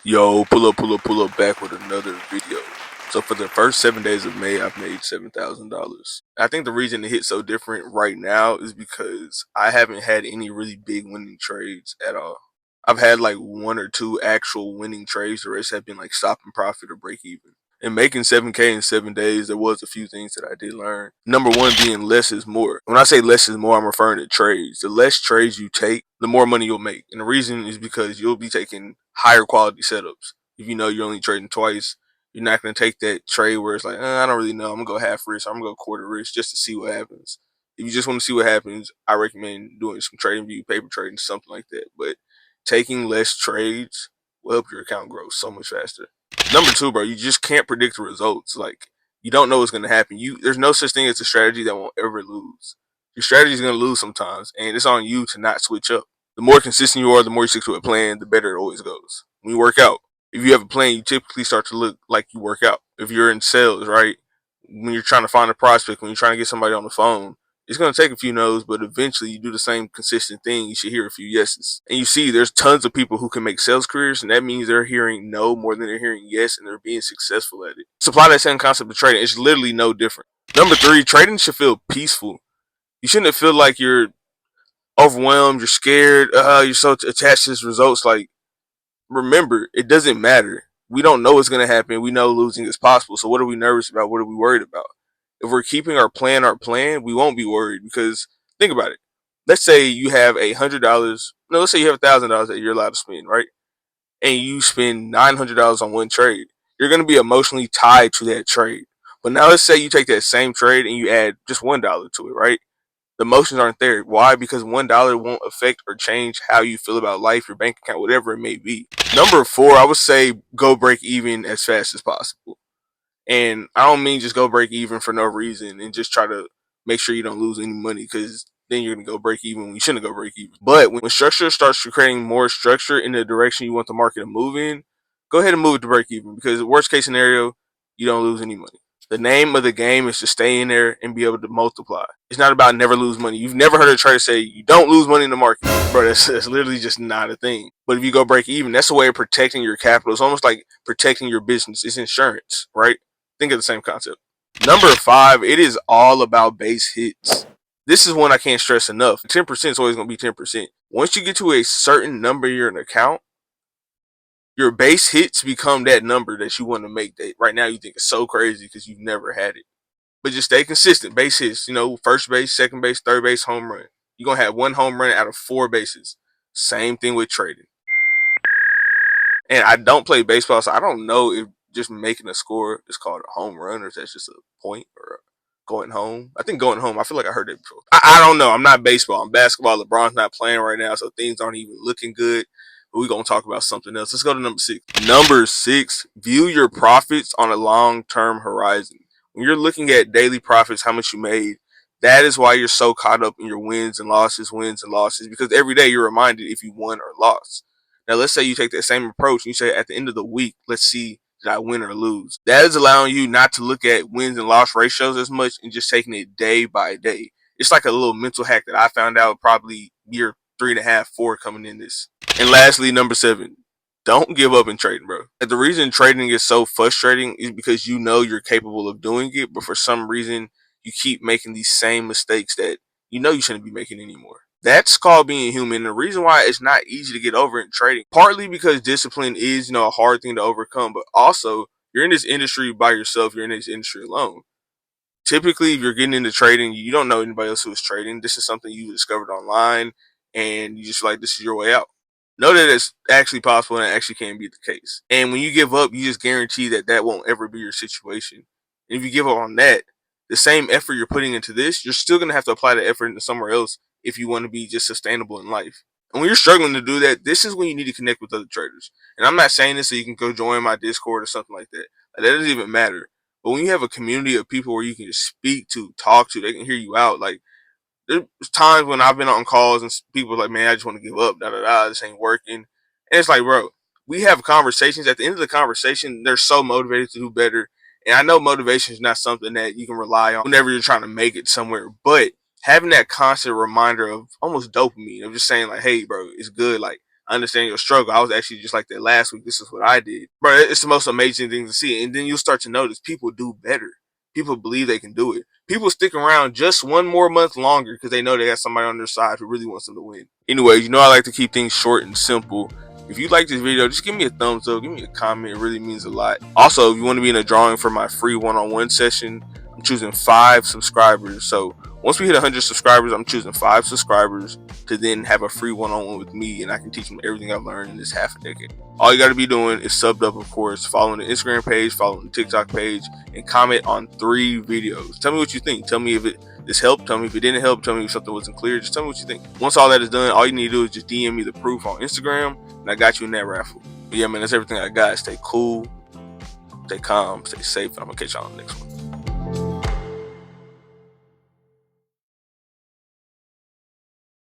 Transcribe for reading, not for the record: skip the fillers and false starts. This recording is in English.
Yo, pull up back with another video. So for the first 7 days of May, I've made $7,000. I think the reason it hit so different right now is because I haven't had any really big winning trades at all. I've had like one or two actual winning trades. The rest have been like stop and profit or break even. And making 7K in 7 days, there was a few things that I did learn. Number one being less is more. When I say less is more, I'm referring to trades. The less trades you take, the more money you'll make. And the reason is because you'll be taking higher quality setups. If you know you're only trading twice, you're not going to take that trade where it's like, I don't really know. I'm going to go half risk. I'm going to go quarter risk just to see what happens. If you just want to see what happens, I recommend doing some trading view, paper trading, something like that. But taking less trades will help your account grow so much faster. Number two, bro, you just can't predict the results. Like, you don't know what's going to happen. There's no such thing as a strategy that won't ever lose. Your strategy is going to lose sometimes, and it's on you to not switch up. The more consistent you are, the more you stick to a plan, the better it always goes. When you work out, if you have a plan, you typically start to look like you work out. If you're in sales, right? When you're trying to find a prospect, when you're trying to get somebody on the phone, it's going to take a few no's, but eventually you do the same consistent thing. You should hear a few yeses. And you see, there's tons of people who can make sales careers, and that means they're hearing no more than they're hearing yes, and they're being successful at it. Supply that same concept of trading. It's literally no different. Number three, trading should feel peaceful. You shouldn't feel like you're overwhelmed, you're scared, you're so attached to this results. Like, remember, it doesn't matter. We don't know what's going to happen. We know losing is possible. So what are we nervous about? What are we worried about? If we're keeping our plan, we won't be worried because think about it. Let's say you have $100. No, let's say you have $1,000 that you're allowed to spend, right? And you spend $900 on one trade. You're going to be emotionally tied to that trade. But now let's say you take that same trade and you add just $1 to it, right? The emotions aren't there. Why? Because $1 won't affect or change how you feel about life, your bank account, whatever it may be. Number four, I would say go break even as fast as possible. And I don't mean just go break even for no reason and just try to make sure you don't lose any money because then you're gonna go break even when you shouldn't go break even. But when structure starts creating more structure in the direction you want the market to move in, go ahead and move it to break even because worst case scenario, you don't lose any money. The name of the game is to stay in there and be able to multiply. It's not about never lose money. You've never heard a trader say you don't lose money in the market, bro. That's literally just not a thing. But if you go break even, that's a way of protecting your capital. It's almost like protecting your business. It's insurance, right? Think of the same concept. Number five, it is all about base hits. This is one I can't stress enough. 10% is always going to be 10%. Once you get to a certain number in your account, your base hits become that number that you want to make that right now you think is so crazy because you've never had it. But just stay consistent. Base hits, first base, second base, third base, home run. You're going to have one home run out of four bases. Same thing with trading. And I don't play baseball, so I don't know if just making a score is called a home run or if that's just a point or going home. I think going home. I feel like I heard it before. I don't know. I'm not baseball. I'm basketball. LeBron's not playing right now, so things aren't even looking good. But we're going to talk about something else. Let's go to number six. Number six, view your profits on a long term horizon. When you're looking at daily profits, how much you made, that is why you're so caught up in your wins and losses, because every day you're reminded if you won or lost. Now, let's say you take that same approach and you say at the end of the week, let's see, did I win or lose? That is allowing you not to look at wins and loss ratios as much and just taking it day by day. It's like a little mental hack that I found out probably year three and a half, four coming in this. And lastly, number seven, don't give up in trading, bro. And the reason trading is so frustrating is because you know you're capable of doing it, but for some reason you keep making these same mistakes that you know you shouldn't be making anymore. That's called being human. The reason why it's not easy to get over in trading, partly because discipline is, a hard thing to overcome, but also you're in this industry by yourself. You're in this industry alone. Typically, if you're getting into trading, you don't know anybody else who is trading. This is something you discovered online, and you just like this is your way out. Know that it's actually possible and it actually can be the case. And when you give up, you just guarantee that that won't ever be your situation. And if you give up on that, the same effort you're putting into this, you're still going to have to apply the effort into somewhere else if you want to be just sustainable in life. And when you're struggling to do that, this is when you need to connect with other traders. And I'm not saying this so you can go join my Discord or something like that. That doesn't even matter. But when you have a community of people where you can just speak to, talk to, they can hear you out. Like, there's times when I've been on calls and people are like, man, I just want to give up, this ain't working. And it's like, bro, we have conversations. At the end of the conversation, they're so motivated to do better. And I know motivation is not something that you can rely on whenever you're trying to make it somewhere, but having that constant reminder of almost dopamine of just saying like, hey, bro, it's good. Like, I understand your struggle. I was actually just like that last week. This is what I did. Bro, it's the most amazing thing to see. And then you'll start to notice people do better. People believe they can do it. People stick around just one more month longer because they know they have somebody on their side who really wants them to win. Anyways, you know I like to keep things short and simple. If you like this video, just give me a thumbs up, give me a comment. It really means a lot. Also, if you want to be in a drawing for my free one-on-one session, I'm choosing 5 subscribers. So once we hit 100 subscribers, I'm choosing 5 subscribers to then have a free one-on-one with me, and I can teach them everything I've learned in this half a decade. All you got to be doing is subbed up, of course, following the Instagram page, following the TikTok page, and comment on 3 videos. Tell me what you think. Tell me if this helped. Tell me if it didn't help. Tell me if something wasn't clear. Just tell me what you think. Once all that is done, all you need to do is just DM me the proof on Instagram, and I got you in that raffle. But yeah, man, that's everything I got. Stay cool, stay calm, stay safe, and I'm going to catch y'all on the next one.